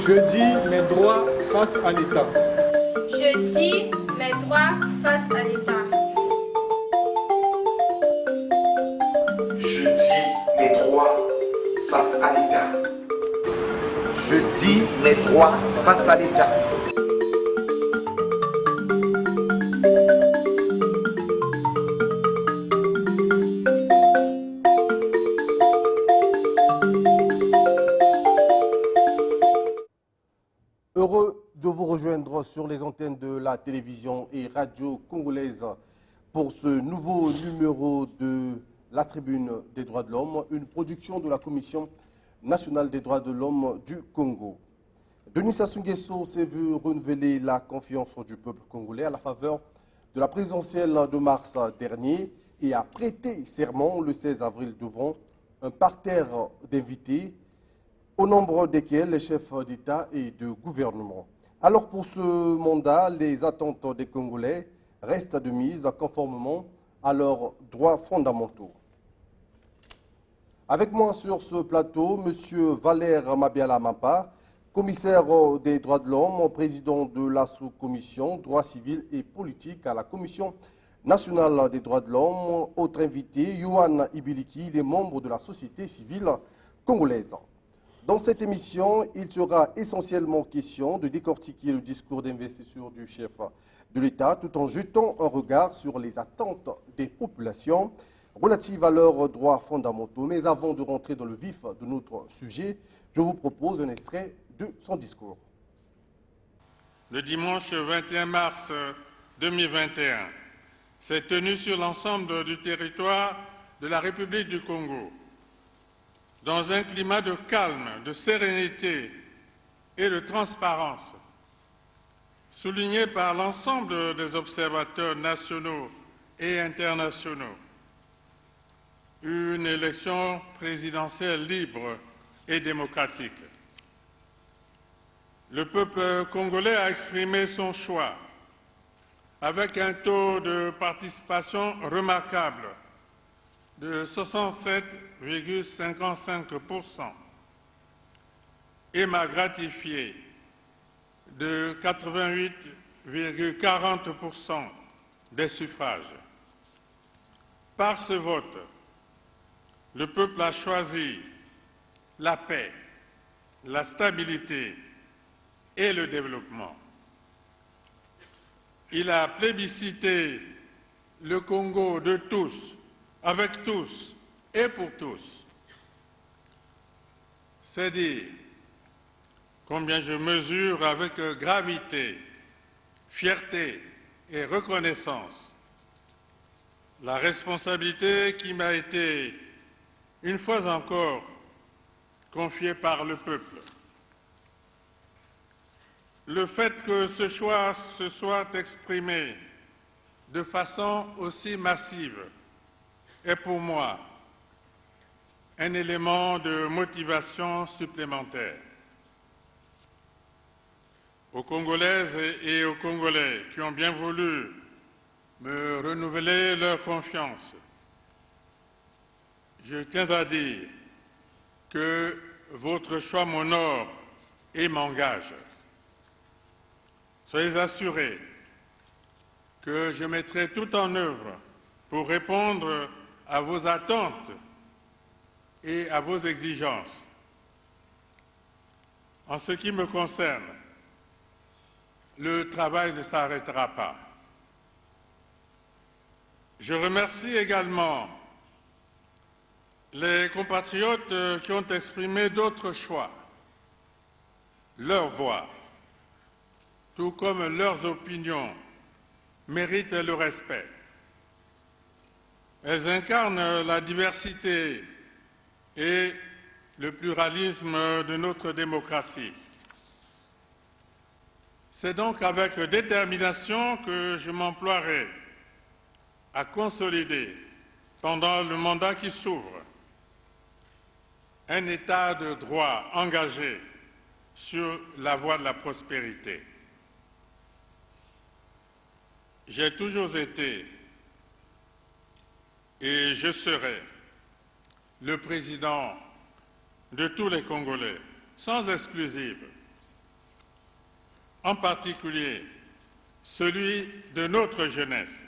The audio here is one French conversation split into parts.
Je dis mes droits face à l'État. Je dis mes droits face à l'État. Je dis mes droits face à l'État. Je dis mes droits face à l'État. Heureux de vous rejoindre sur les antennes de la télévision et radio congolaise pour ce nouveau numéro de la Tribune des droits de l'homme, une production de la Commission nationale des droits de l'homme du Congo. Denis Sassou Nguesso s'est vu renouveler la confiance du peuple congolais à la faveur de la présidentielle de mars dernier et a prêté serment le 16 avril devant un parterre d'invités, au nombre desquels les chefs d'État et de gouvernement. Alors pour ce mandat, les attentes des Congolais restent de mise conformément à leurs droits fondamentaux. Avec moi sur ce plateau, M. Valère Mabiala Mapa, commissaire des droits de l'homme, président de la sous-commission droits civils et politiques à la Commission nationale des droits de l'homme. Autre invité, Yohan Ibiliki, il est membre de la société civile congolaise. Dans cette émission, il sera essentiellement question de décortiquer le discours d'investiture du chef de l'État tout en jetant un regard sur les attentes des populations relatives à leurs droits fondamentaux. Mais avant de rentrer dans le vif de notre sujet, je vous propose un extrait de son discours. Le dimanche 21 mars 2021 s'est tenu sur l'ensemble du territoire de la République du Congo, dans un climat de calme, de sérénité et de transparence, souligné par l'ensemble des observateurs nationaux et internationaux. Une élection présidentielle libre et démocratique. Le peuple congolais a exprimé son choix avec un taux de participation remarquable de 67,55% et m'a gratifié de 88,40% des suffrages. Par ce vote, le peuple a choisi la paix, la stabilité et le développement. Il a plébiscité le Congo de tous, avec tous et pour tous. C'est dire combien je mesure avec gravité, fierté et reconnaissance la responsabilité qui m'a été, une fois encore, confiée par le peuple. Le fait que ce choix se soit exprimé de façon aussi massive est pour moi un élément de motivation supplémentaire. Aux Congolaises et aux Congolais qui ont bien voulu me renouveler leur confiance, je tiens à dire que votre choix m'honore et m'engage. Soyez assurés que je mettrai tout en œuvre pour répondre à vos attentes et à vos exigences. En ce qui me concerne, le travail ne s'arrêtera pas. Je remercie également les compatriotes qui ont exprimé d'autres choix, leur voix, tout comme leurs opinions, méritent le respect. Elles incarnent la diversité et le pluralisme de notre démocratie. C'est donc avec détermination que je m'emploierai à consolider, pendant le mandat qui s'ouvre, un État de droit engagé sur la voie de la prospérité. J'ai toujours été et je serai le président de tous les Congolais, sans exclusive, en particulier celui de notre jeunesse.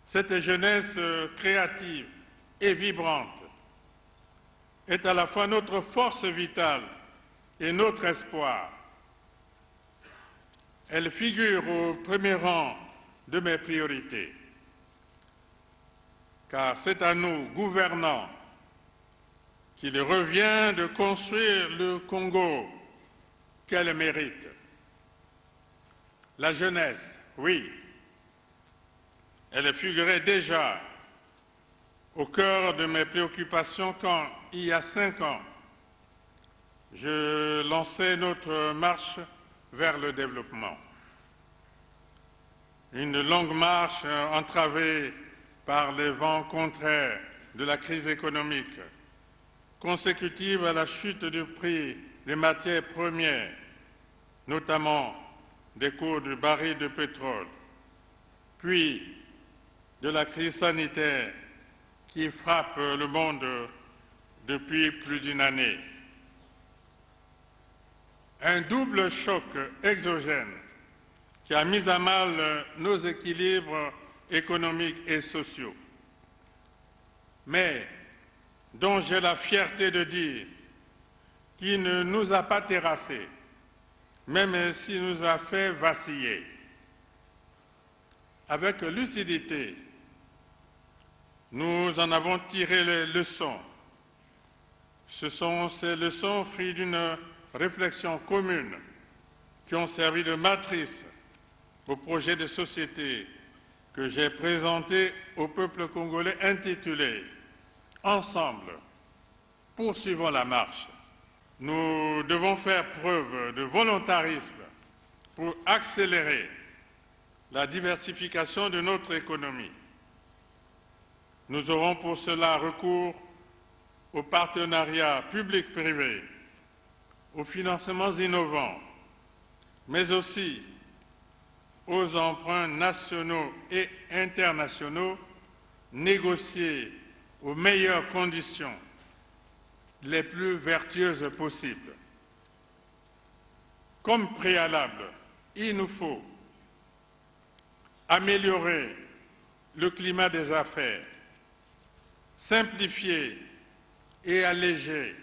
Cette jeunesse créative et vibrante est à la fois notre force vitale et notre espoir. Elle figure au premier rang de mes priorités, car c'est à nous, gouvernants, qu'il revient de construire le Congo qu'elle mérite. La jeunesse, oui, elle figurait déjà au cœur de mes préoccupations quand, il y a 5 ans, je lançais notre marche vers le développement. Une longue marche entravée par les vents contraires de la crise économique, consécutive à la chute du prix des matières premières, notamment des cours du baril de pétrole, puis de la crise sanitaire qui frappe le monde depuis plus d'une année. Un double choc exogène qui a mis à mal nos équilibres économiques et sociaux, mais dont j'ai la fierté de dire qu'il ne nous a pas terrassés, même s'il nous a fait vaciller. Avec lucidité, nous en avons tiré les leçons. Ce sont ces leçons fruits d'une réflexion commune qui ont servi de matrice au projet de société que j'ai présenté au peuple congolais intitulé « Ensemble, poursuivons la marche ». Nous devons faire preuve de volontarisme pour accélérer la diversification de notre économie. Nous aurons pour cela recours aux partenariats public-privé, aux financements innovants, mais aussi aux emprunts nationaux et internationaux négociés aux meilleures conditions, les plus vertueuses possibles. Comme préalable, il nous faut améliorer le climat des affaires, simplifier et alléger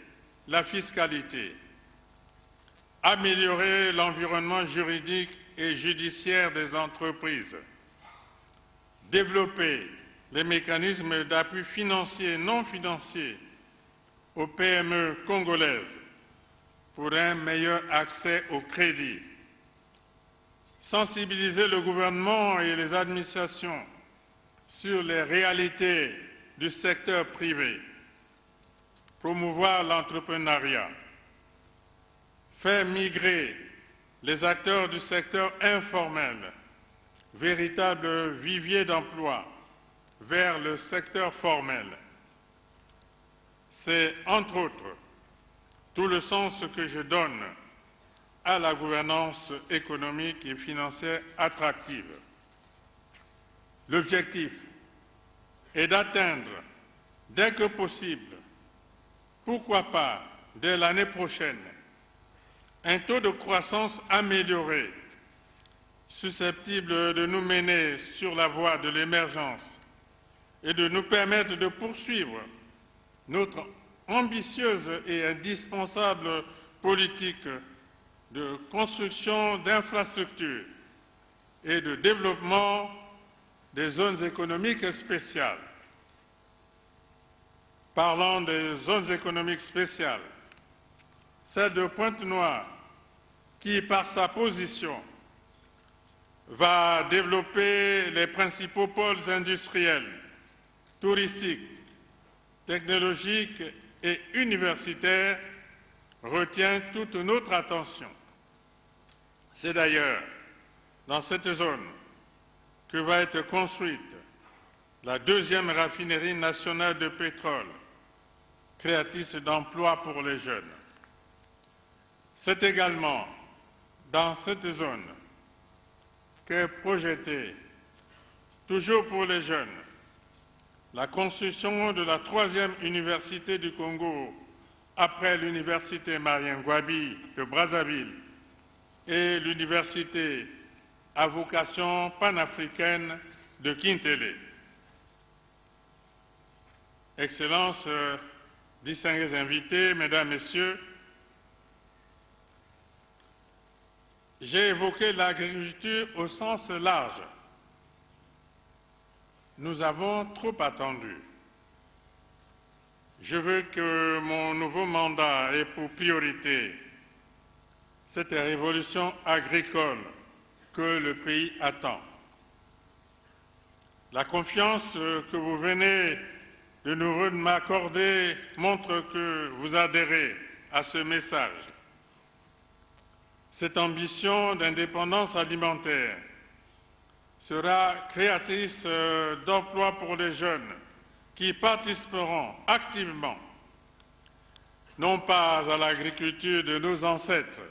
la fiscalité, améliorer l'environnement juridique et judiciaire des entreprises, développer les mécanismes d'appui financier et non financier aux PME congolaises pour un meilleur accès au crédit, sensibiliser le gouvernement et les administrations sur les réalités du secteur privé, promouvoir l'entrepreneuriat, faire migrer les acteurs du secteur informel, véritable vivier d'emploi, vers le secteur formel. C'est, entre autres, tout le sens que je donne à la gouvernance économique et financière attractive. L'objectif est d'atteindre, dès que possible, pourquoi pas dès l'année prochaine, un taux de croissance amélioré, susceptible de nous mener sur la voie de l'émergence et de nous permettre de poursuivre notre ambitieuse et indispensable politique de construction d'infrastructures et de développement des zones économiques spéciales. Parlant des zones économiques spéciales, celle de Pointe-Noire, qui, par sa position, va développer les principaux pôles industriels, touristiques, technologiques et universitaires, retient toute notre attention. C'est d'ailleurs dans cette zone que va être construite la 2e raffinerie nationale de pétrole, créatrice d'emplois pour les jeunes. C'est également dans cette zone qu'est projetée, toujours pour les jeunes, la construction de la 3e université du Congo après l'université Marien Ngouabi de Brazzaville, et l'université à vocation panafricaine de Kintélé. Excellences, distingués invités, Mesdames, Messieurs, j'ai évoqué l'agriculture au sens large. Nous avons trop attendu. Je veux que mon nouveau mandat ait pour priorité cette révolution agricole que le pays attend. La confiance que vous venez de nous m'accorder montre que vous adhérez à ce message. Cette ambition d'indépendance alimentaire sera créatrice d'emplois pour les jeunes qui participeront activement, non pas à l'agriculture de nos ancêtres,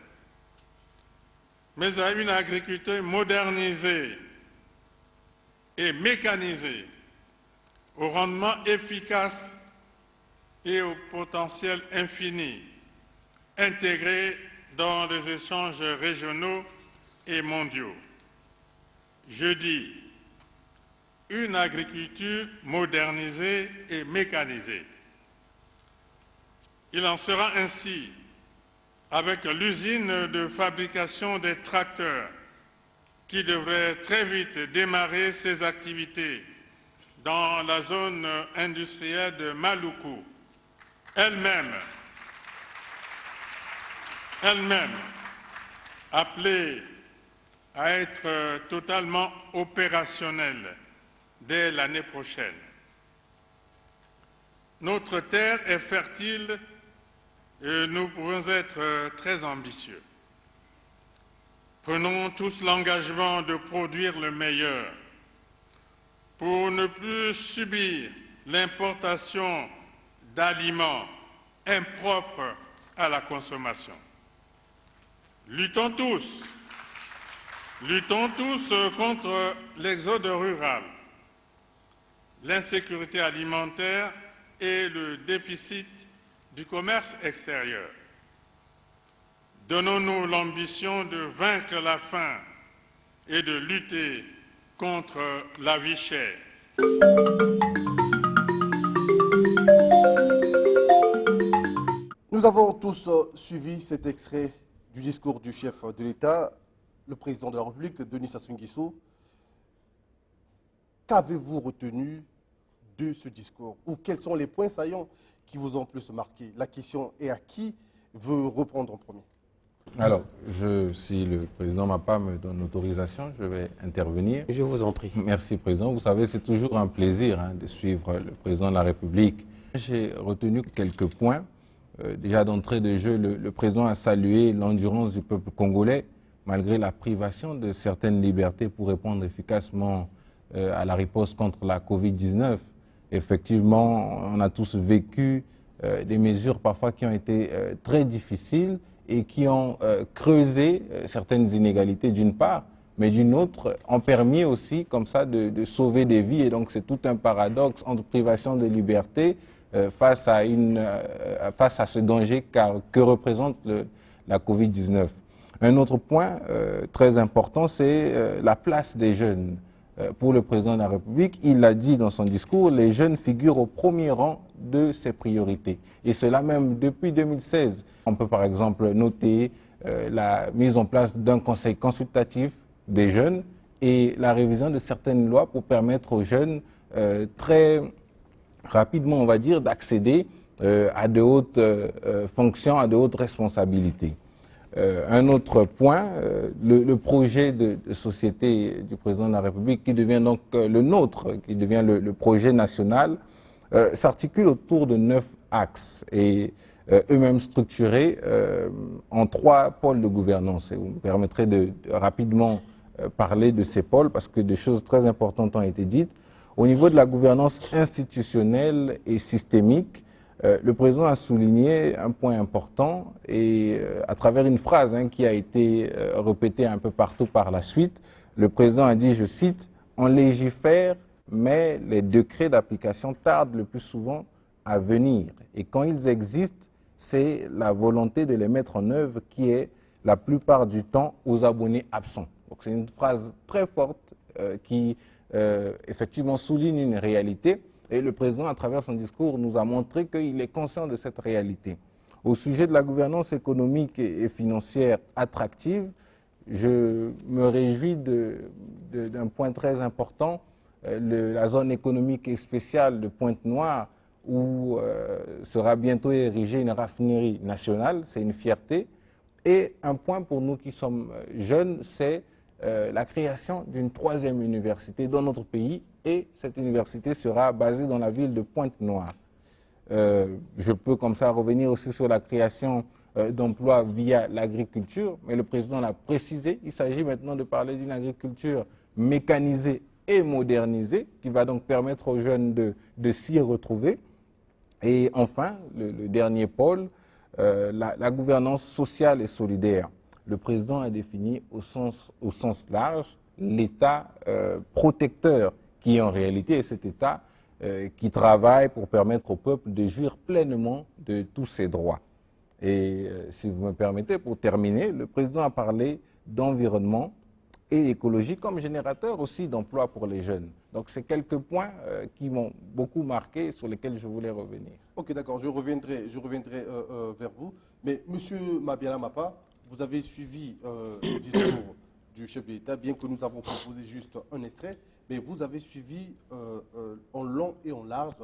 mais à une agriculture modernisée et mécanisée, au rendement efficace et au potentiel infini, intégrée dans les échanges régionaux et mondiaux. Je dis une agriculture modernisée et mécanisée. Il en sera ainsi avec l'usine de fabrication des tracteurs qui devrait très vite démarrer ses activités dans la zone industrielle de Maluku, elle-même appelée à être totalement opérationnelle dès l'année prochaine. Notre terre est fertile et nous pouvons être très ambitieux. Prenons tous l'engagement de produire le meilleur pour ne plus subir l'importation d'aliments impropres à la consommation. Luttons tous contre l'exode rural, l'insécurité alimentaire et le déficit du commerce extérieur. Donnons-nous l'ambition de vaincre la faim et de lutter contre la vie chère. Nous avons tous suivi cet extrait du discours du chef de l'État, le président de la République, Denis Sassou Nguesso. Qu'avez-vous retenu de ce discours? Ou quels sont les points saillants qui vous ont plus marqué? La question est à qui veut reprendre en premier? Alors, si le président Mapa me donne l'autorisation, je vais intervenir. Je vous en prie. Merci, président. Vous savez, c'est toujours un plaisir de suivre le président de la République. J'ai retenu quelques points. Déjà d'entrée de jeu, le président a salué l'endurance du peuple congolais, malgré la privation de certaines libertés pour répondre efficacement à la riposte contre la Covid-19. Effectivement, on a tous vécu des mesures parfois qui ont été très difficiles et qui ont creusé certaines inégalités d'une part, mais d'une autre, ont permis aussi comme ça de sauver des vies. Et donc c'est tout un paradoxe entre privation de liberté face à ce danger que représente la Covid-19. Un autre point très important, c'est la place des jeunes. Pour le président de la République, il l'a dit dans son discours, les jeunes figurent au premier rang de ses priorités. Et cela même depuis 2016. On peut par exemple noter la mise en place d'un conseil consultatif des jeunes et la révision de certaines lois pour permettre aux jeunes très rapidement, on va dire, d'accéder à de hautes fonctions, à de hautes responsabilités. Un autre point, le projet de société du président de la République qui devient donc le nôtre, qui devient le projet national, s'articule autour de 9 axes et eux-mêmes structurés en 3 pôles de gouvernance. Et vous me permettrez de rapidement parler de ces pôles parce que des choses très importantes ont été dites. Au niveau de la gouvernance institutionnelle et systémique, le président a souligné un point important et à travers une phrase qui a été répétée un peu partout par la suite, le président a dit, je cite, « On légifère, mais les décrets d'application tardent le plus souvent à venir. Et quand ils existent, c'est la volonté de les mettre en œuvre qui est la plupart du temps aux abonnés absents. Donc c'est une phrase très forte qui effectivement souligne une réalité et le président, à travers son discours, nous a montré qu'il est conscient de cette réalité. Au sujet de la gouvernance économique et financière attractive, je me réjouis d'un point très important, la zone économique spéciale de Pointe-Noire, où sera bientôt érigée une raffinerie nationale, c'est une fierté. Et un point pour nous qui sommes jeunes, c'est la création d'une 3e université dans notre pays, et cette université sera basée dans la ville de Pointe-Noire. Je peux comme ça revenir aussi sur la création d'emplois via l'agriculture, mais le président l'a précisé, il s'agit maintenant de parler d'une agriculture mécanisée et modernisée, qui va donc permettre aux jeunes de s'y retrouver. Et enfin, le dernier pôle, la gouvernance sociale et solidaire. Le président a défini au sens large l'État protecteur, qui est en réalité cet État qui travaille pour permettre au peuple de jouir pleinement de tous ses droits. Et si vous me permettez, pour terminer, le président a parlé d'environnement et écologie comme générateur aussi d'emplois pour les jeunes. Donc c'est quelques points qui m'ont beaucoup marqué et sur lesquels je voulais revenir. Ok, d'accord, je reviendrai vers vous. Mais Monsieur Mabiala Mapa, vous avez suivi le discours du chef de l'État, bien que nous avons proposé juste un extrait, mais vous avez suivi en long et en large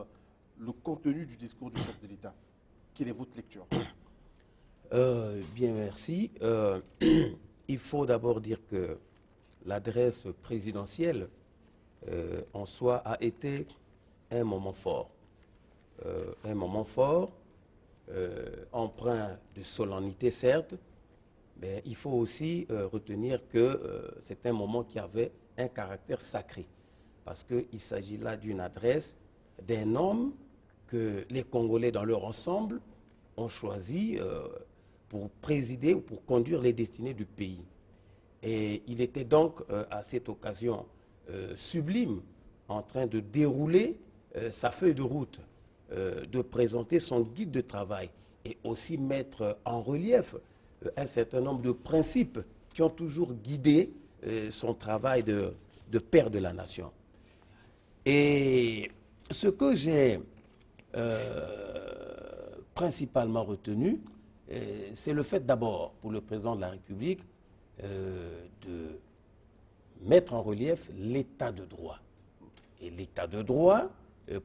le contenu du discours du chef de l'État. Quelle est votre lecture? Bien, merci. Il faut d'abord dire que l'adresse présidentielle en soi a été un moment fort. Empreint de solennité certes, mais il faut aussi retenir que c'est un moment qui avait un caractère sacré, parce qu'il s'agit là d'une adresse d'un homme que les Congolais dans leur ensemble ont choisi pour présider ou pour conduire les destinées du pays. Et il était donc à cette occasion sublime en train de dérouler sa feuille de route, de présenter son guide de travail et aussi mettre en relief un certain nombre de principes qui ont toujours guidé son travail de père de la nation. Et ce que j'ai principalement retenu, c'est le fait d'abord pour le président de la République de mettre en relief l'état de droit. Et l'état de droit,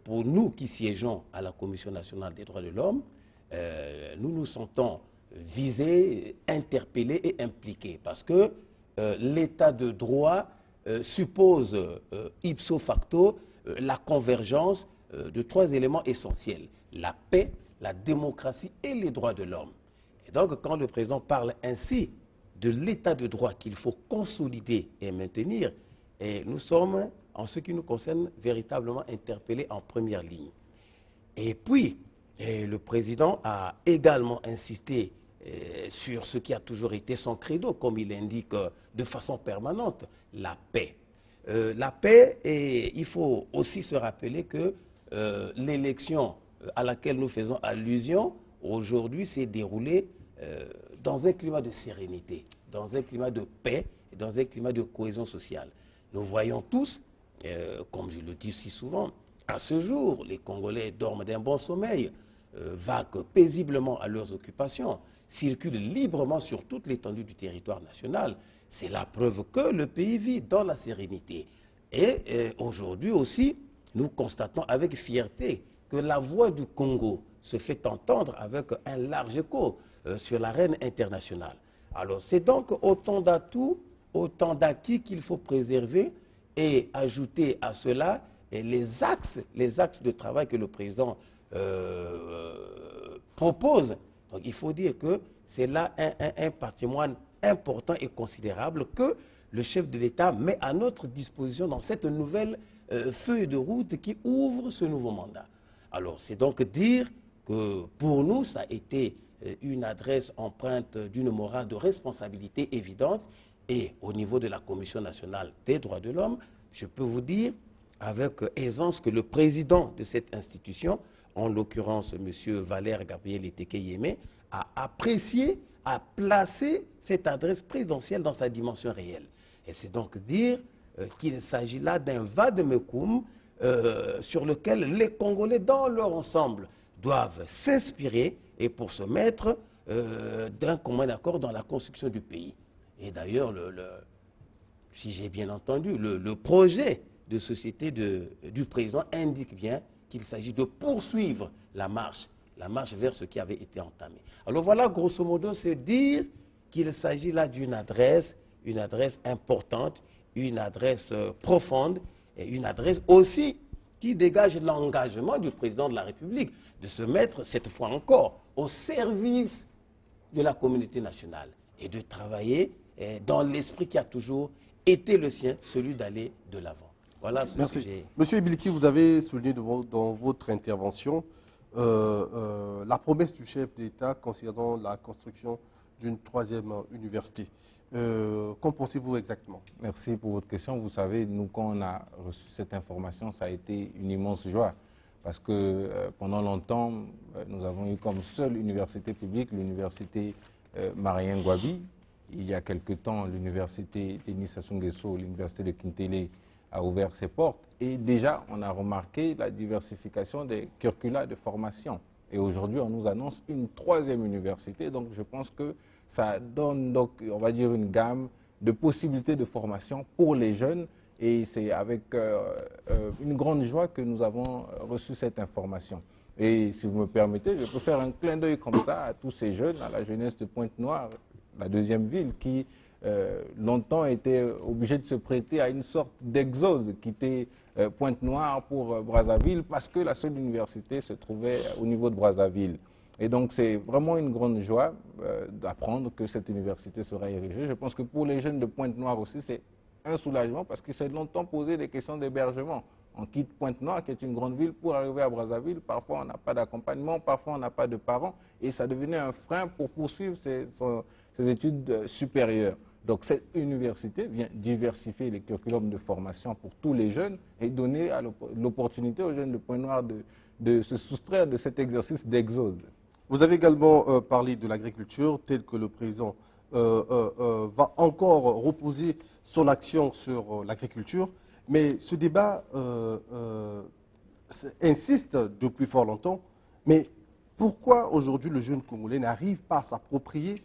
pour nous qui siégeons à la Commission nationale des droits de l'homme, nous nous sentons visés, interpellés et impliqués, parce que l'état de droit suppose ipso facto la convergence de 3 éléments essentiels: la paix, la démocratie et les droits de l'homme. Et donc, quand le président parle ainsi de l'état de droit qu'il faut consolider et maintenir, et nous sommes, en ce qui nous concerne, véritablement interpellés en première ligne. Et puis, le président a également insisté sur ce qui a toujours été son credo, comme il l'indique de façon permanente, la paix. La paix, et il faut aussi se rappeler que l'élection à laquelle nous faisons allusion aujourd'hui s'est déroulée dans un climat de sérénité, dans un climat de paix, dans un climat de cohésion sociale. Nous voyons tous, comme je le dis si souvent, à ce jour, les Congolais dorment d'un bon sommeil, vaquent paisiblement à leurs occupations, circulent librement sur toute l'étendue du territoire national. C'est la preuve que le pays vit dans la sérénité. Et aujourd'hui aussi, nous constatons avec fierté que la voix du Congo se fait entendre avec un large écho sur l'arène internationale. Alors c'est donc autant d'atouts, autant d'acquis qu'il faut préserver et ajouter à cela les axes de travail que le président propose. Donc il faut dire que c'est là un patrimoine important et considérable que le chef de l'État met à notre disposition dans cette nouvelle feuille de route qui ouvre ce nouveau mandat. Alors c'est donc dire que pour nous, ça a été une adresse empreinte d'une morale de responsabilité évidente. Et au niveau de la Commission nationale des droits de l'homme, je peux vous dire avec aisance que le président de cette institution, en l'occurrence M. Valère Gabriel Etekeyeme, a apprécié à placer cette adresse présidentielle dans sa dimension réelle. Et c'est donc dire qu'il s'agit là d'un vade-mecum sur lequel les Congolais, dans leur ensemble, doivent s'inspirer et pour se mettre d'un commun accord dans la construction du pays. Et d'ailleurs, si j'ai bien entendu, le projet de société du président indique bien qu'il s'agit de poursuivre la marche vers ce qui avait été entamé. Alors voilà, grosso modo, c'est dire qu'il s'agit là d'une adresse importante, une adresse profonde et une adresse aussi qui dégage l'engagement du président de la République de se mettre, cette fois encore, au service de la communauté nationale et de travailler dans l'esprit qui a toujours été le sien, celui d'aller de l'avant. Voilà ce Merci. sujet. Monsieur Ibiliki, vous avez souligné dans votre intervention la promesse du chef d'État concernant la construction d'une troisième université. Qu'en pensez-vous exactement? Merci pour votre question. Vous savez, nous, quand on a reçu cette information, ça a été une immense joie. Parce que pendant longtemps, nous avons eu comme seule université publique l'université Marien Ngouabi. Il y a quelque temps, l'université Denis Sassou Nguesso, l'université de Kintélé, a ouvert ses portes. Et déjà, on a remarqué la diversification des curricula de formation. Et aujourd'hui, on nous annonce une troisième université. Donc, je pense que ça donne, donc, on va dire, une gamme de possibilités de formation pour les jeunes. Et c'est avec une grande joie que nous avons reçu cette information. Et si vous me permettez, je peux faire un clin d'œil comme ça à tous ces jeunes, à la jeunesse de Pointe-Noire, la deuxième ville, qui longtemps était obligée de se prêter à une sorte d'exode, quitter Pointe-Noire pour Brazzaville, parce que la seule université se trouvait au niveau de Brazzaville. Et donc c'est vraiment une grande joie d'apprendre que cette université sera érigée. Je pense que pour les jeunes de Pointe-Noire aussi, c'est un soulagement parce qu'ils s'est longtemps posé des questions d'hébergement. On quitte Pointe-Noire, qui est une grande ville, pour arriver à Brazzaville. Parfois, on n'a pas d'accompagnement, parfois, on n'a pas de parents. Et ça devenait un frein pour poursuivre ses études supérieures. Donc, cette université vient diversifier les curriculums de formation pour tous les jeunes et donner l'opportunité aux jeunes de Pointe-Noire de se soustraire de cet exercice d'exode. Vous avez également parlé de l'agriculture, tel que le président va encore reposer son action sur l'agriculture. Mais ce débat insiste depuis fort longtemps. Mais pourquoi aujourd'hui le jeune Congolais n'arrive pas à s'approprier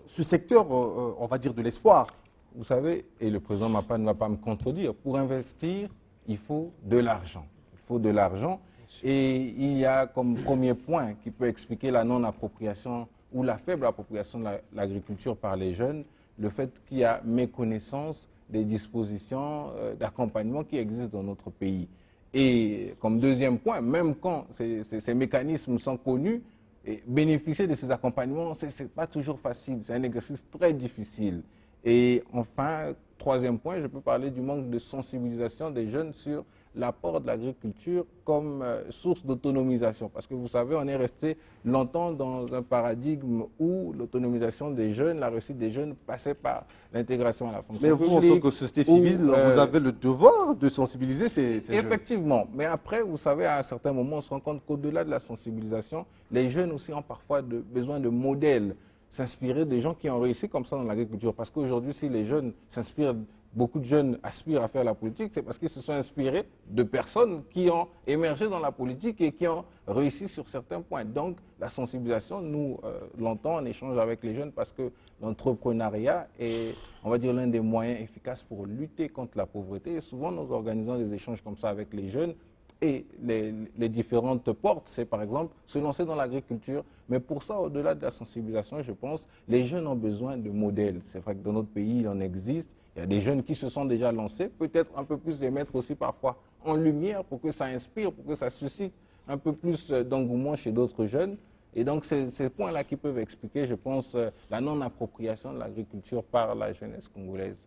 ce secteur, on va dire, de l'espoir? Vous savez, et le président Mapa ne va pas me contredire, pour investir, il faut de l'argent. Il faut de l'argent. Et il y a comme premier point qui peut expliquer la non-appropriation ou la faible appropriation de l'agriculture par les jeunes, le fait qu'il y a méconnaissance des dispositions d'accompagnement qui existent dans notre pays. Et comme deuxième point, même quand ces mécanismes sont connus, et bénéficier de ces accompagnements, ce n'est pas toujours facile, c'est un exercice très difficile. Et enfin, troisième point, je peux parler du manque de sensibilisation des jeunes sur l'apport de l'agriculture comme source d'autonomisation. Parce que vous savez, on est resté longtemps dans un paradigme où l'autonomisation des jeunes, la réussite des jeunes passait par l'intégration à la fonction publique. Mais vous, en tant que société civile, vous avez le devoir de sensibiliser ces jeunes. Effectivement. Mais après, vous savez, à un certain moment, on se rend compte qu'au-delà de la sensibilisation, les jeunes aussi ont parfois besoin de modèles, s'inspirer des gens qui ont réussi comme ça dans l'agriculture. Parce qu'aujourd'hui, si les jeunes s'inspirent, beaucoup de jeunes aspirent à faire la politique, c'est parce qu'ils se sont inspirés de personnes qui ont émergé dans la politique et qui ont réussi sur certains points. Donc, la sensibilisation, nous, longtemps, on échange avec les jeunes parce que l'entrepreneuriat est, on va dire, l'un des moyens efficaces pour lutter contre la pauvreté. Et souvent, nous organisons des échanges comme ça avec les jeunes. Et les différentes portes, c'est par exemple se lancer dans l'agriculture. Mais pour ça, au-delà de la sensibilisation, je pense, les jeunes ont besoin de modèles. C'est vrai que dans notre pays, il en existe. Il y a des jeunes qui se sont déjà lancés. Peut-être un peu plus les mettre aussi parfois en lumière pour que ça inspire, pour que ça suscite un peu plus d'engouement chez d'autres jeunes. Et donc, c'est ces points-là qui peuvent expliquer, je pense, la non-appropriation de l'agriculture par la jeunesse congolaise.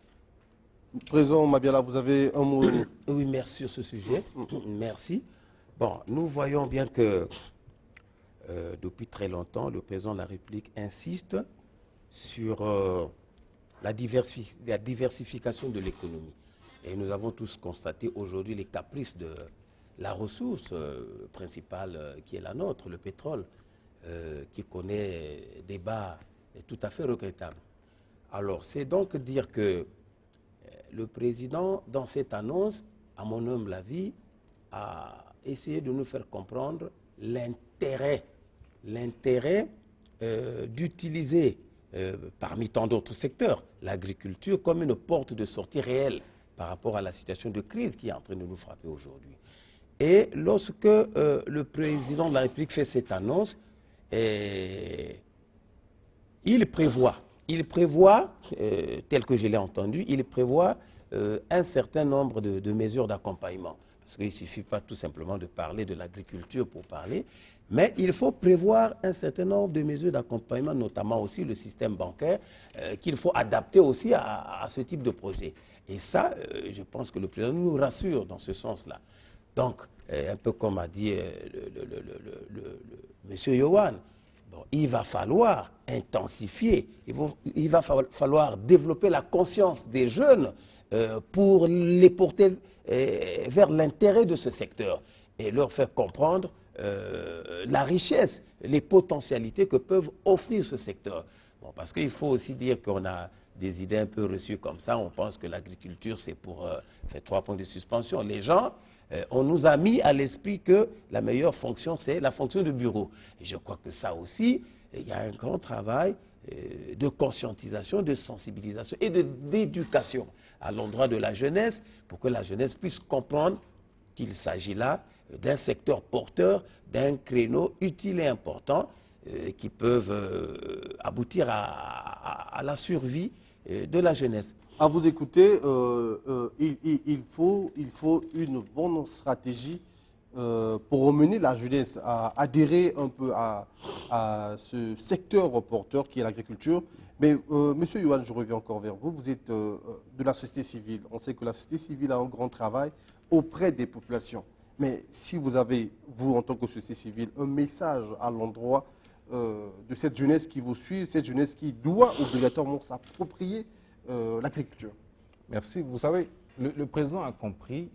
Président Mabiala, vous avez un mot? Oui, merci sur ce sujet. Merci. Bon, nous voyons bien que depuis très longtemps, le président de la République insiste sur la diversification de l'économie. Et nous avons tous constaté aujourd'hui les caprices de la ressource principale qui est la nôtre, le pétrole, qui connaît des bas est tout à fait regrettable. Alors, c'est donc dire que le président, dans cette annonce, à mon humble avis, a essayé de nous faire comprendre l'intérêt d'utiliser, parmi tant d'autres secteurs, l'agriculture comme une porte de sortie réelle par rapport à la situation de crise qui est en train de nous frapper aujourd'hui. Et lorsque le président de la République fait cette annonce, il prévoit, tel que je l'ai entendu, il prévoit un certain nombre de mesures d'accompagnement. Parce qu'il ne suffit pas tout simplement de parler de l'agriculture pour parler, mais il faut prévoir un certain nombre de mesures d'accompagnement, notamment aussi le système bancaire, qu'il faut adapter aussi à ce type de projet. Et ça, je pense que le président nous rassure dans ce sens-là. Donc, un peu comme a dit M. Yohan, bon, il va falloir intensifier, il va falloir développer la conscience des jeunes pour les porter vers l'intérêt de ce secteur et leur faire comprendre la richesse, les potentialités que peuvent offrir ce secteur. Bon, parce qu'il faut aussi dire qu'on a des idées un peu reçues comme ça. On pense que l'agriculture, c'est pour faire 3 points de suspension. Les gens, on nous a mis à l'esprit que la meilleure fonction, c'est la fonction de bureau. Et je crois que ça aussi, il y a un grand travail de conscientisation, de sensibilisation et d'éducation à l'endroit de la jeunesse pour que la jeunesse puisse comprendre qu'il s'agit là d'un secteur porteur, d'un créneau utile et important qui peuvent aboutir à la survie de la jeunesse. À vous écouter, il faut une bonne stratégie pour emmener la jeunesse à adhérer un peu à ce secteur porteur qui est l'agriculture. Mais Monsieur Yohan, je reviens encore vers vous. Vous êtes de la société civile. On sait que la société civile a un grand travail auprès des populations. Mais si vous avez, vous en tant que société civile, un message à l'endroit de cette jeunesse qui vous suit, cette jeunesse qui doit obligatoirement s'approprier l'agriculture. Merci. Vous savez, le président a compris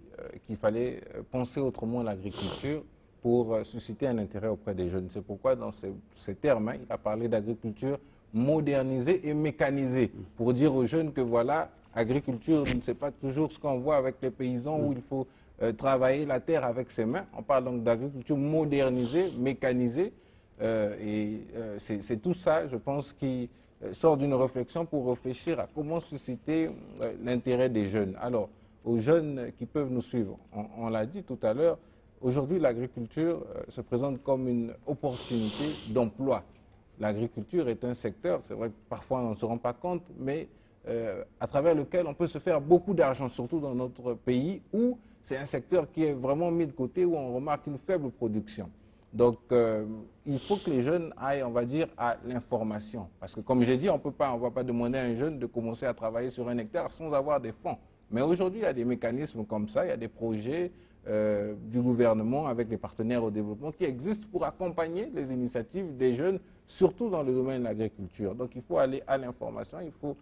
qu'il fallait penser autrement l'agriculture pour susciter un intérêt auprès des jeunes. C'est pourquoi dans ces termes, il a parlé d'agriculture modernisée et mécanisée, pour dire aux jeunes que voilà, agriculture, c'est pas toujours ce qu'on voit avec les paysans où il faut travailler la terre avec ses mains. On parle donc d'agriculture modernisée, mécanisée, c'est tout ça, je pense, qui sort d'une réflexion pour réfléchir à comment susciter l'intérêt des jeunes. Alors, aux jeunes qui peuvent nous suivre, on l'a dit tout à l'heure, aujourd'hui l'agriculture se présente comme une opportunité d'emploi. L'agriculture est un secteur, c'est vrai que parfois on ne se rend pas compte, mais à travers lequel on peut se faire beaucoup d'argent, surtout dans notre pays où c'est un secteur qui est vraiment mis de côté, où on remarque une faible production. Donc, il faut que les jeunes aillent, on va dire, à l'information. Parce que, comme j'ai dit, on ne va pas demander à un jeune de commencer à travailler sur un hectare sans avoir des fonds. Mais aujourd'hui, il y a des mécanismes comme ça, il y a des projets du gouvernement avec les partenaires au développement qui existent pour accompagner les initiatives des jeunes, surtout dans le domaine de l'agriculture. Donc, il faut aller à l'information, il faut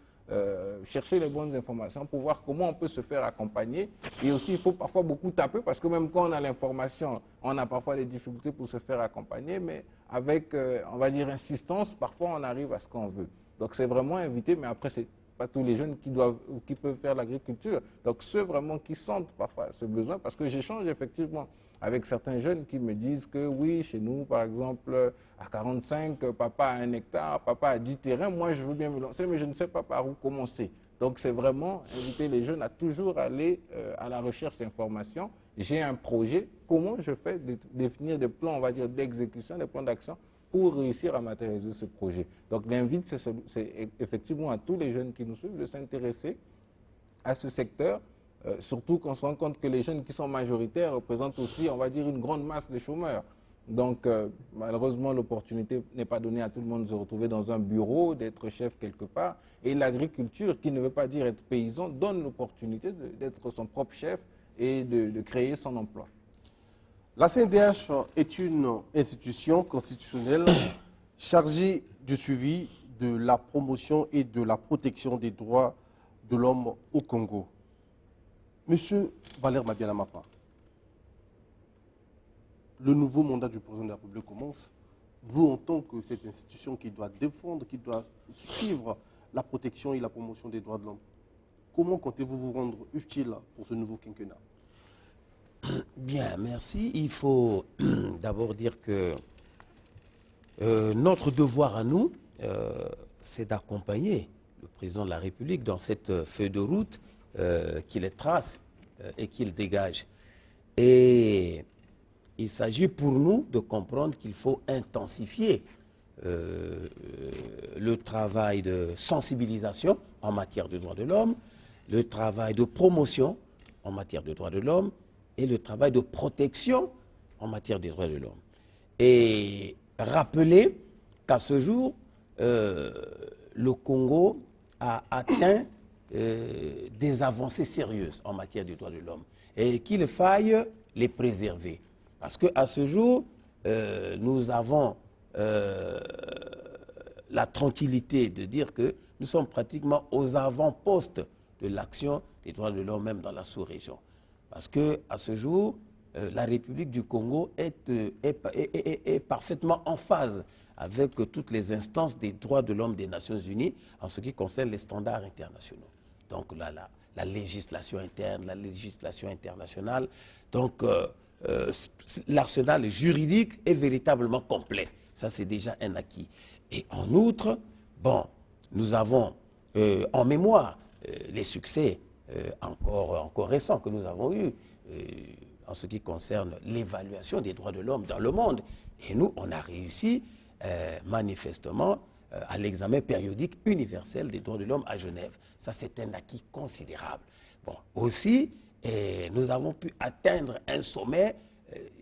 chercher les bonnes informations pour voir comment on peut se faire accompagner. Et aussi, il faut parfois beaucoup taper parce que même quand on a l'information, on a parfois des difficultés pour se faire accompagner, mais avec, on va dire, insistance, parfois on arrive à ce qu'on veut. Donc c'est vraiment invité, mais après, c'est pas tous les jeunes qui peuvent faire l'agriculture. Donc ceux vraiment qui sentent parfois ce besoin, parce que j'échange effectivement avec certains jeunes qui me disent que oui, chez nous, par exemple, à 45, papa a 1 hectare, papa a 10 terrains, moi je veux bien me lancer, mais je ne sais pas par où commencer. Donc c'est vraiment inviter les jeunes à toujours aller à la recherche d'informations. J'ai un projet, comment je fais définir des plans, on va dire, d'exécution, des plans d'action pour réussir à matérialiser ce projet. Donc l'invite, c'est effectivement à tous les jeunes qui nous suivent de s'intéresser à ce secteur, surtout qu'on se rend compte que les jeunes qui sont majoritaires représentent aussi, on va dire, une grande masse de chômeurs. Donc, malheureusement, l'opportunité n'est pas donnée à tout le monde de se retrouver dans un bureau, d'être chef quelque part. Et l'agriculture, qui ne veut pas dire être paysan, donne l'opportunité d'être son propre chef et de créer son emploi. La CNDH est une institution constitutionnelle chargée du suivi de la promotion et de la protection des droits de l'homme au Congo. Monsieur Valère Mabiala-Mapa, le nouveau mandat du président de la République commence. vous, en tant que cette institution qui doit défendre, qui doit suivre la protection et la promotion des droits de l'homme, comment comptez-vous vous rendre utile pour ce nouveau quinquennat? Bien, merci. Il faut d'abord dire que notre devoir à nous, c'est d'accompagner le président de la République dans cette feuille de route qu'il trace et qu'il dégage. Et il s'agit pour nous de comprendre qu'il faut intensifier le travail de sensibilisation en matière de droits de l'homme, le travail de promotion en matière de droits de l'homme et le travail de protection en matière des droits de l'homme. Et rappeler qu'à ce jour, le Congo a atteint des avancées sérieuses en matière des droits de l'homme et qu'il faille les préserver. Parce qu'à ce jour, nous avons la tranquillité de dire que nous sommes pratiquement aux avant-postes de l'action des droits de l'homme, même dans la sous-région. Parce qu'à ce jour, la République du Congo est parfaitement en phase avec toutes les instances des droits de l'homme des Nations Unies en ce qui concerne les standards internationaux. Donc la législation interne, la législation internationale. Donc l'arsenal juridique est véritablement complet. Ça, c'est déjà un acquis. Et en outre, bon, nous avons en mémoire les succès encore récents que nous avons eus en ce qui concerne l'évaluation des droits de l'homme dans le monde. Et nous, on a réussi manifestement à l'examen périodique universel des droits de l'homme à Genève. Ça, c'est un acquis considérable. Bon, aussi, nous avons pu atteindre un sommet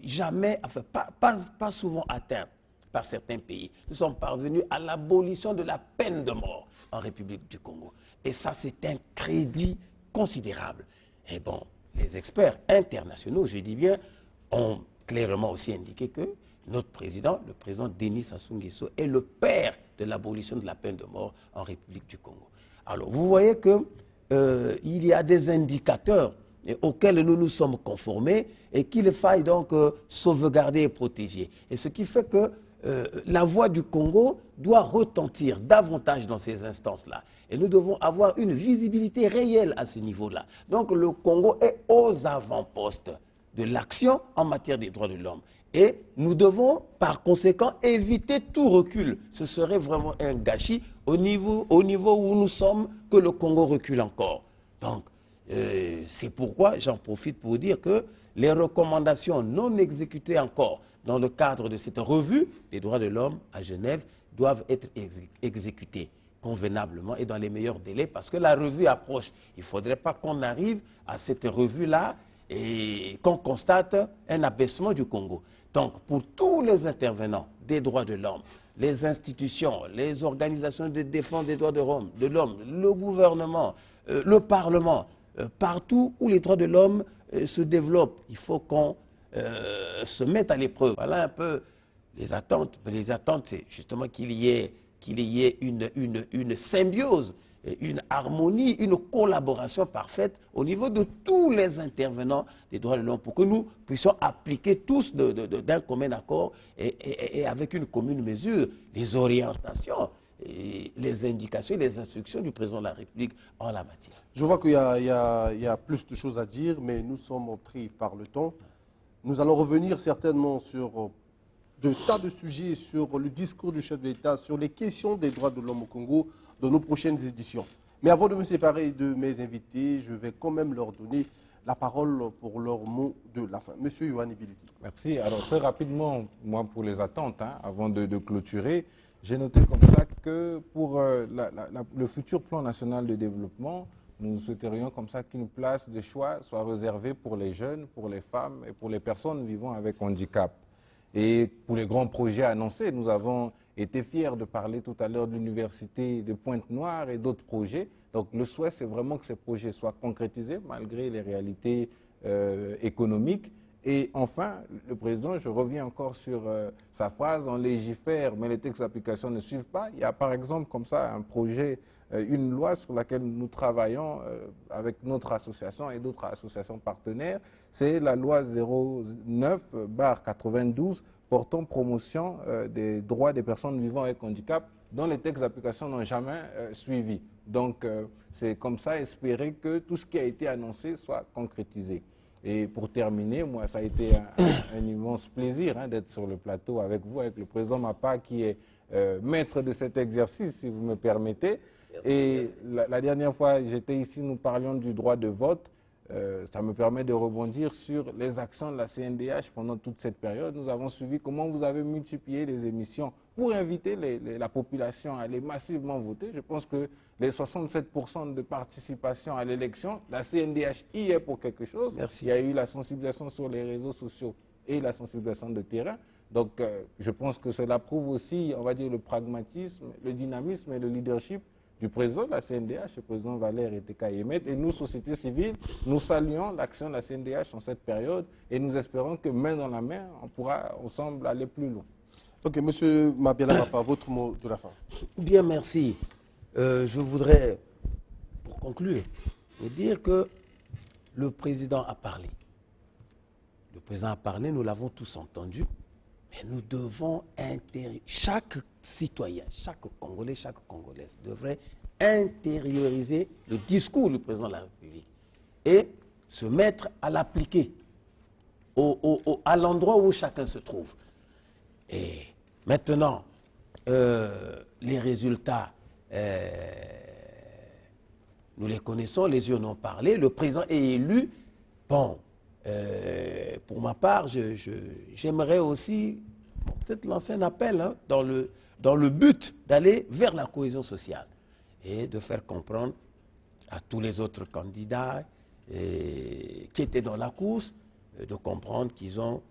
jamais, enfin, pas souvent atteint par certains pays. Nous sommes parvenus à l'abolition de la peine de mort en République du Congo. Et ça, c'est un crédit considérable. Et bon, les experts internationaux, je dis bien, ont clairement aussi indiqué que notre président, le président Denis Sassou Nguesso, est le père de l'abolition de la peine de mort en République du Congo. Alors, vous voyez qu'il y a des indicateurs auxquels nous nous sommes conformés et qu'il faille donc sauvegarder et protéger. Et ce qui fait que la voix du Congo doit retentir davantage dans ces instances-là. Et nous devons avoir une visibilité réelle à ce niveau-là. Donc le Congo est aux avant-postes de l'action en matière des droits de l'homme. Et nous devons, par conséquent, éviter tout recul. Ce serait vraiment un gâchis au niveau où nous sommes que le Congo recule encore. Donc, c'est pourquoi j'en profite pour dire que les recommandations non exécutées encore dans le cadre de cette revue des droits de l'homme à Genève doivent être exécutées convenablement et dans les meilleurs délais parce que la revue approche. Il ne faudrait pas qu'on arrive à cette revue-là et qu'on constate un abaissement du Congo. Donc, pour tous les intervenants des droits de l'homme, les institutions, les organisations de défense des droits de l'homme, le gouvernement, le Parlement, partout où les droits de l'homme se développent, il faut qu'on se mette à l'épreuve. Voilà un peu les attentes. Mais les attentes, c'est justement qu'il y ait une symbiose, une harmonie, une collaboration parfaite au niveau de tous les intervenants des droits de l'homme pour que nous puissions appliquer tous d'un commun accord et avec une commune mesure les orientations, et les indications et les instructions du président de la République en la matière. Je vois qu'il y a plus de choses à dire, mais nous sommes pris par le temps. Nous allons revenir certainement sur de tas de sujets, sur le discours du chef de l'État, sur les questions des droits de l'homme au Congo dans nos prochaines éditions. Mais avant de me séparer de mes invités, je vais quand même leur donner la parole pour leur mot de la fin. Monsieur Yohann Ibiliti. Merci. Alors très rapidement, moi pour les attentes, avant de clôturer, j'ai noté comme ça que pour le futur plan national de développement, nous souhaiterions comme ça qu'une place de choix soit réservée pour les jeunes, pour les femmes et pour les personnes vivant avec handicap. Et pour les grands projets annoncés, nous avons été fiers de parler tout à l'heure de l'université de Pointe-Noire et d'autres projets. Donc le souhait, c'est vraiment que ces projets soient concrétisés malgré les réalités économiques. Et enfin, le président, je reviens encore sur sa phrase, on légifère, mais les textes d'application ne suivent pas. Il y a par exemple comme ça un projet une loi sur laquelle nous travaillons avec notre association et d'autres associations partenaires. C'est la loi 09/92 portant promotion des droits des personnes vivant avec handicap, dont les textes d'application n'ont jamais suivi. Donc, c'est comme ça espérer que tout ce qui a été annoncé soit concrétisé. Et pour terminer, moi, ça a été un immense plaisir d'être sur le plateau avec vous, avec le président Mapa, qui est maître de cet exercice, si vous me permettez. Et la dernière fois, j'étais ici, nous parlions du droit de vote. Ça me permet de rebondir sur les actions de la CNDH pendant toute cette période. Nous avons suivi comment vous avez multiplié les émissions pour inviter la population à aller massivement voter. Je pense que les 67% de participation à l'élection, la CNDH y est pour quelque chose. Merci. Il y a eu la sensibilisation sur les réseaux sociaux et la sensibilisation de terrain. Donc, je pense que cela prouve aussi, on va dire, le pragmatisme, le dynamisme et le leadership du président de la CNDH, le président Valère Eteka-Yemet. Et nous, société civile, nous saluons l'action de la CNDH en cette période et nous espérons que main dans la main, on pourra ensemble aller plus loin. Ok, monsieur Mabiala Mapa, votre mot de la fin. Bien, merci. Je voudrais, pour conclure, vous dire que le président a parlé. Le président a parlé, nous l'avons tous entendu, mais nous devons chaque citoyen, chaque Congolais, chaque Congolaise devrait intérioriser le discours du président de la République et se mettre à l'appliquer à l'endroit où chacun se trouve. Et maintenant, les résultats, nous les connaissons, les urnes ont parlé, le président est élu. Bon, pour ma part, j'aimerais aussi peut-être lancer un appel dans le but d'aller vers la cohésion sociale et de faire comprendre à tous les autres candidats qui étaient dans la course, de comprendre qu'ils ont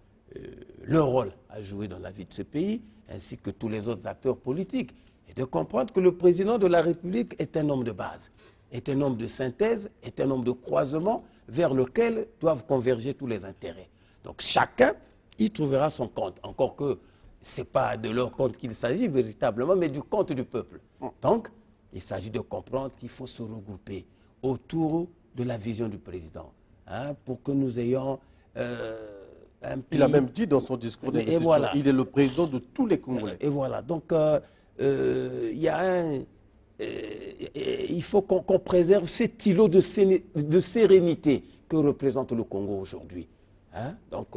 leur rôle à jouer dans la vie de ce pays, ainsi que tous les autres acteurs politiques, et de comprendre que le président de la République est un homme de base, est un homme de synthèse, est un homme de croisement vers lequel doivent converger tous les intérêts. Donc chacun y trouvera son compte, encore que ce n'est pas de leur compte qu'il s'agit véritablement, mais du compte du peuple. Donc, il s'agit de comprendre qu'il faut se regrouper autour de la vision du président, pour que nous ayons un pays... Il a même dit dans son discours d'investiture, voilà, il est le président de tous les Congolais. Et voilà, donc il faut qu'on préserve cet îlot de sérénité que représente le Congo aujourd'hui. Donc,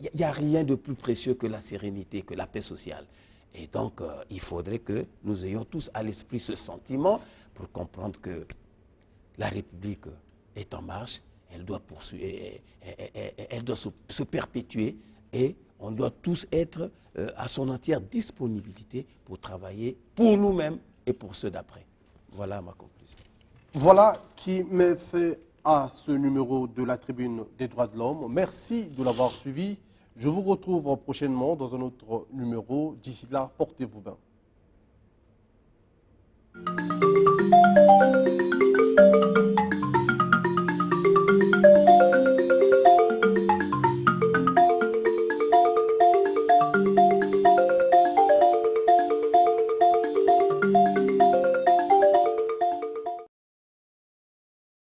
il n'y a rien de plus précieux que la sérénité, que la paix sociale. Et donc, il faudrait que nous ayons tous à l'esprit ce sentiment pour comprendre que la République est en marche, elle doit poursuivre, elle doit se perpétuer et on doit tous être à son entière disponibilité pour travailler pour nous-mêmes et pour ceux d'après. Voilà ma conclusion. Voilà qui met fait à ce numéro de la Tribune des droits de l'homme. Merci de l'avoir suivi. Je vous retrouve prochainement dans un autre numéro. D'ici là, portez-vous bien.